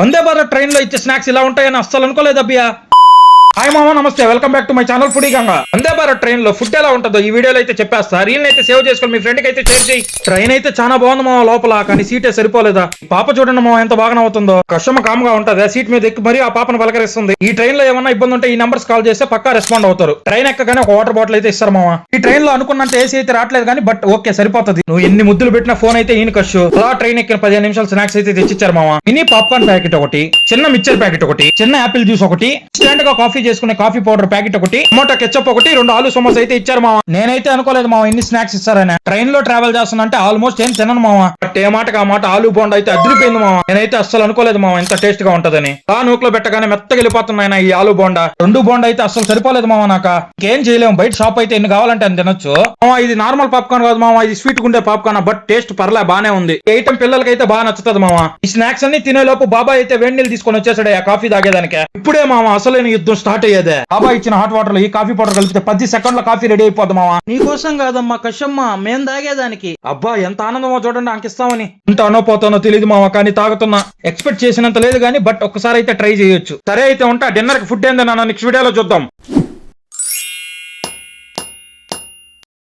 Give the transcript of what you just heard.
Vande Bharat train లో ఇచ్చే snacks ఇలా ఉంటాయని అస్సలు అనుకోలేదు అబ్బియా. హాయ్ మామ, నమస్తే, welcome back to my channel foodie Ganga. Vande Bharat train లో ఫుడ్ ఎలా ఉంటుందో ఈ వీడియోలో అయితే చెప్పేస్తా. రీల్ అయితే సేవ్ చేసుకొని మీ ఫ్రెండ్ కి అయితే షేర్ చేయి. ట్రైన్ అయితే చాలా బాగుంది మామ లోపల, కానీ సీటే సరిపోలేదా. పాప చూడండి మామ ఎంత బాగా అవుతుందో. కష్టమ కామ్గా ఉంటది, సీట్ మీద ఎక్కి మరీ ఆ పాపను పలకరిస్తుంది. ఈ ట్రైన్ లో ఏమన్నా ఇబ్బంది ఉంటే ఈ నంబర్స్ కాల్ చేస్తే పక్కా రెస్పాండ్ అవుతారు. ట్రైన్ ఎక్కగానే ఒక వాటర్ బాటిల్ అయితే ఇస్తారు మామ. ఈ ట్రైన్ లో అనుకున్నంత ఏసీ అయితే రావట్లేదు కానీ బట్ ఓకే సరిపోతుంది. నువ్వు ఎన్ని ముద్దులు పెట్టిన ఫోన్ అయితే ఈయన కష్టు. అలా ట్రైన్ ఎక్కిన 15 నిమిషాలు స్నాక్స్ అయితే తెచ్చిచ్చారు మామ. మినీ పాప్కార్న్ ప్యాకెట్ ఒకటి, చిన్న మిక్చర్ ప్యాకెట్ ఒకటి, చిన్న యాపిల్ జ్యూస్ ఒకటి, ఇన్స్టెంట్ గా కాఫీ చేసుకునే కాఫీ పౌడర్ ప్యాకెట్ ఒకటి, టమోటా కెచప్ ఒకటి, 2 ఆలు సమోసా అయితే ఇచ్చారు మామ. నేనైతే అనుకోలేదు మామ ఇన్ని స్నాక్స్ ఇస్తారని. ట్రైన్ లో ట్రావెల్ చేస్తున్నంటే ఆల్మోస్ట్ ఏం తినను మామ. బట్ ఏ మాటకి ఆ మాట ఆలు బోండా అయితే అదిరిపోయింది మామ. నేనైతే అస్సలు అనుకోలేదు మామ ఇంత టేస్ట్ గా ఉంటదని. ఆ నూట్లో పెట్టగానే మెత్తగా వెళ్ళిపోతున్నాయి ఈ ఆలు బోండా. 2 బోండా అయితే అస్సలు సరిపోలేదు మామ. నాకు ఇంకేం చేయలేము, బయట షాప్ అయితే ఎన్ని కావాలంటే అని తినొచ్చు మామ. ఇది నార్మల్ పాప్కార్న్ కాదు మామ, ఇది స్వీట్ గుండే పాప్కార్న్. బట్ టేస్ట్ పర్లే బానే ఉంది. ఈ ఐటమ్ పిల్లలకైతే బాగా నచ్చుతుంది మామ. ఈ స్నాక్స్ అన్ని తినే లోపు బాబాయ్ అయితే వేడి నీళ్ళు తీసుకొని వచ్చేసాడు ఆ కాఫీ తాగేదానికి. ఇప్పుడే మామ అసలైన యుద్ధం స్టార్ట్ అయ్యేదే. బాబాయ్ ఇచ్చిన హాట్ వాటర్ లో ఈ కాఫీ పౌడర్ కలిపితే 10 సెకండ్ల కాఫీ రెడీ అయిపోద్ది మామ. నీకోసం కాదమ్మా కషమ్మ, మేం తాగేదానికి. అబ్బా ఎంత ఆనందమో చూడండి, అంకిస్తామని. ఇంత అనోపోతానో తెలియదు మామ, కానీ తాగుతున్నా. ఎక్స్పెక్ట్ చేసినంత లేదు కానీ బట్ ఒక్కసారి అయితే ట్రై చేయొచ్చు. సరే అయితే ఉంటా. డిన్నర్ కి ఫుడ్ ఏందని నెక్స్ట్ వీడియోలో చూద్దాం.